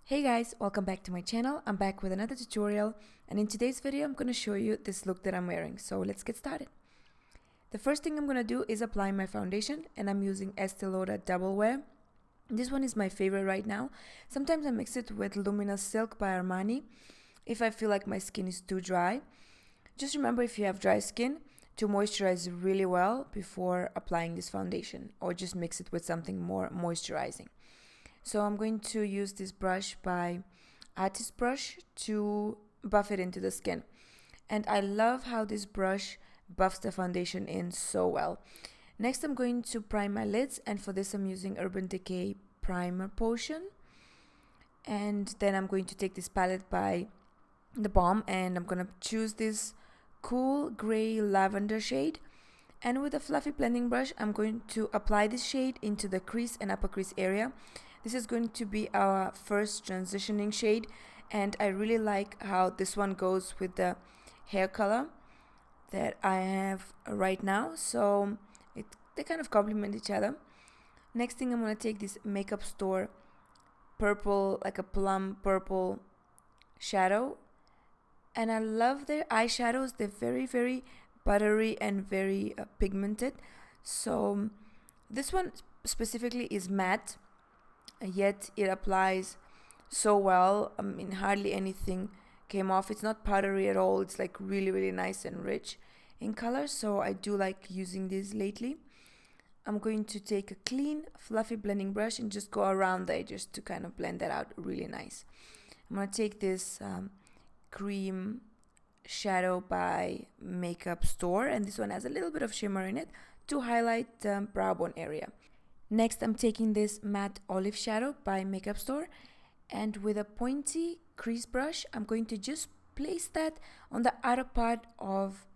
Hey guys, welcome back to my channel. I'm back with another tutorial, and in today's video I'm going to show you this look that I'm wearing. So let's get started. The first thing I'm going to do is apply my foundation, and I'm using Lauder Double Wear. This one is my favorite right now. Sometimes I mix it with Luminous Silk by Armani if I feel like my skin is too dry. Just remember, if you have dry skin, to moisturize really well before applying this foundation, or just mix it with something more moisturizing. So I'm going to use this brush by Artist Brush to buff it into the skin. And I love how this brush buffs the foundation in so well. Next I'm going to prime my lids, and for this I'm using Urban Decay Primer Potion. And then I'm going to take this palette by the Balm, and I'm going to choose this cool gray lavender shade. And with a fluffy blending brush, I'm going to apply this shade into the crease and upper crease area. This is going to be our first transitioning shade, and I really like how this one goes with the hair color that I have right now. So they kind of complement each other. Next thing, I'm going to take this Makeup Store purple, like a plum purple shadow. And I love their eyeshadows. They're very buttery and very pigmented. So this one specifically is matte, yet it applies so well. I mean, hardly anything came off. It's not powdery at all. It's like really nice and rich in color. So I do like using this lately. I'm going to take a clean fluffy blending brush and just go around the edges to kind of blend that out really nice. I'm going to take this cream shadow by Makeup Store, and this one has a little bit of shimmer in it to highlight the brow bone area. Next, I'm taking this matte olive shadow by Makeup Store, and with a pointy crease brush, I'm going to just place that on the outer part of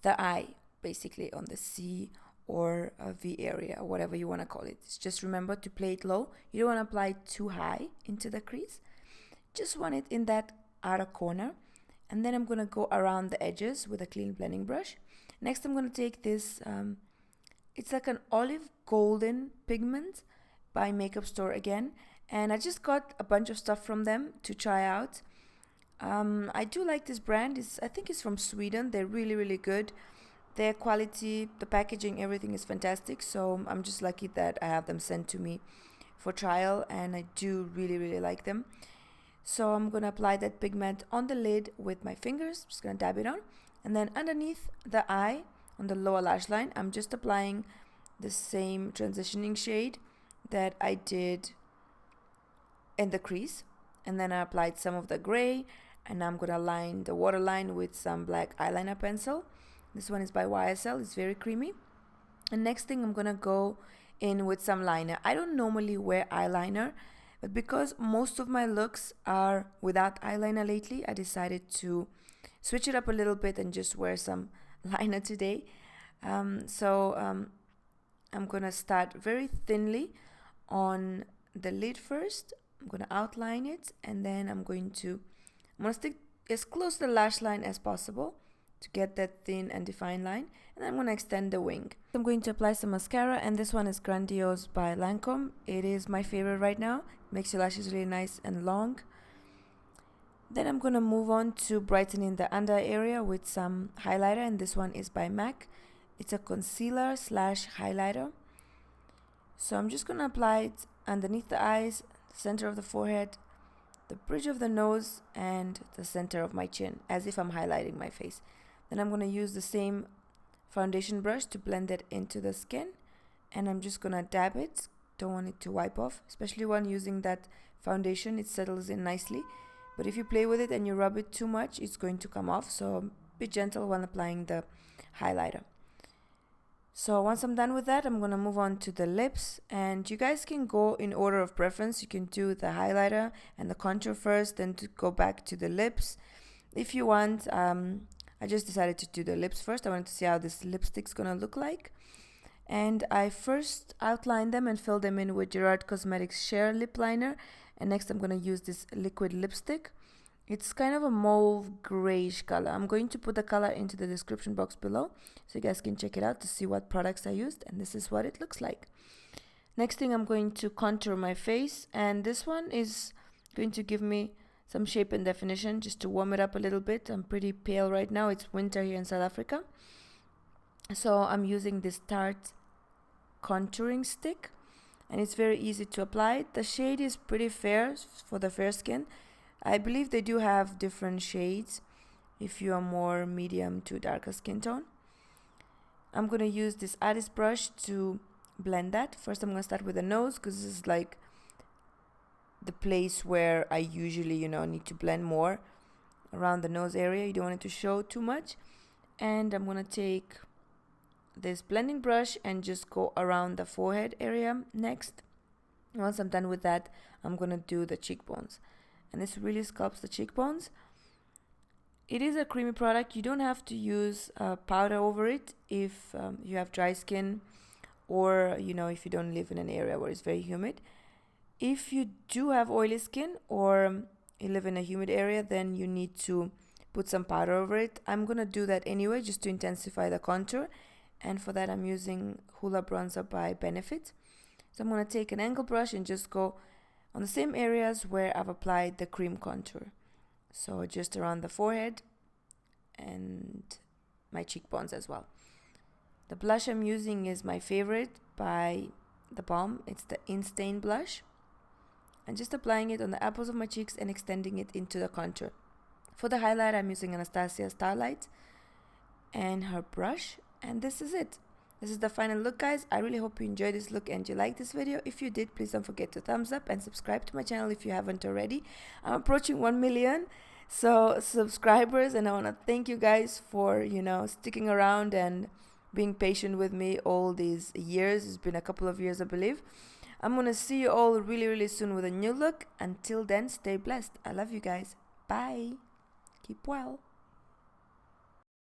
the eye, basically on the C or a V area, or whatever you want to call it. Just remember to play it low. You don't want to apply it too high into the crease. Just want it in that outer corner. And then I'm going to go around the edges with a clean blending brush. Next, I'm going to take this it's like an olive golden pigment by Makeup Store again, and I just got a bunch of stuff from them to try out. I do like this brand. I think it's from Sweden. They're really good. Their quality, the packaging, everything is fantastic. So I'm just lucky that I have them sent to me for trial, and I do really like them. So I'm going to apply that pigment on the lid with my fingers. Just going to dab it on, and then underneath the eye on the lower lash line, I'm just applying the same transitioning shade that I did in the crease, and then I applied some of the gray, and I'm gonna line the waterline with some black eyeliner pencil. This one is by YSL. It's very creamy. And next thing, I'm gonna go in with some liner. I don't normally wear eyeliner, but because most of my looks are without eyeliner lately, I decided to switch it up a little bit and just wear some liner today. I'm gonna start very thinly on the lid first. I'm gonna outline it, and then I'm gonna stick as close to the lash line as possible to get that thin and defined line, and I'm gonna extend the wing. I'm going to apply some mascara, and this one is Grandiouse by Lancome. It is my favorite right now. It makes your lashes really nice and long. Then I'm going to move on to brightening the under area with some highlighter, and this one is by MAC. It's a concealer / highlighter. So I'm just going to apply it underneath the eyes, the center of the forehead, the bridge of the nose, and the center of my chin, as if I'm highlighting my face. Then I'm going to use the same foundation brush to blend it into the skin, and I'm just going to dab it. Don't want it to wipe off, especially when using that foundation. It settles in nicely. But if you play with it and you rub it too much, it's going to come off. So be gentle when applying the highlighter. So once I'm done with that, I'm going to move on to the lips. And you guys can go in order of preference. You can do the highlighter and the contour first, then to go back to the lips. If you want, I just decided to do the lips first. I wanted to see how this lipstick's going to look like. And I first outlined them and filled them in with Gerard Cosmetics Cher lip liner. And next I'm going to use this liquid lipstick. It's kind of a mauve grayish color. I'm going to put the color into the description box below so you guys can check it out to see what products I used, and this is what it looks like. Next thing, I'm going to contour my face, and this one is going to give me some shape and definition just to warm it up a little bit. I'm pretty pale right now. It's winter here in South Africa. So I'm using this Tarte contouring stick, and it's very easy to apply. The shade is pretty fair for the fair skin. I believe they do have different shades if you are more medium to darker skin tone. I'm going to use this artist brush to blend that. First I'm going to start with the nose, because this is like the place where I usually, need to blend more around the nose area. You don't want it to show too much. And I'm going to take this blending brush and just go around the forehead area next. Once I'm done with that, I'm going to do the cheekbones. And this really sculpts the cheekbones. It is a creamy product. You don't have to use powder over it if you have dry skin, or if you don't live in an area where it's very humid. If you do have oily skin or you live in a humid area, then you need to put some powder over it. I'm gonna do that anyway, just to intensify the contour, and for that I'm using Hoola Bronzer by Benefit. So I'm gonna take an angle brush and just go on the same areas where I've applied the cream contour. So just around the forehead and my cheekbones as well. The blush I'm using is my favorite by the Balm. It's the Instain blush. And just applying it on the apples of my cheeks and extending it into the contour. For the highlight, I'm using Anastasia Starlight and her brush. And this is it. This is the final look, guys. I really hope you enjoyed this look and you liked this video. If you did, please don't forget to thumbs up and subscribe to my channel if you haven't already. I'm approaching 1 million subscribers, and I want to thank you guys for, sticking around and being patient with me all these years. It's been a couple of years, I believe. I'm going to see you all really, really soon with a new look. Until then, stay blessed. I love you guys. Bye. Keep well.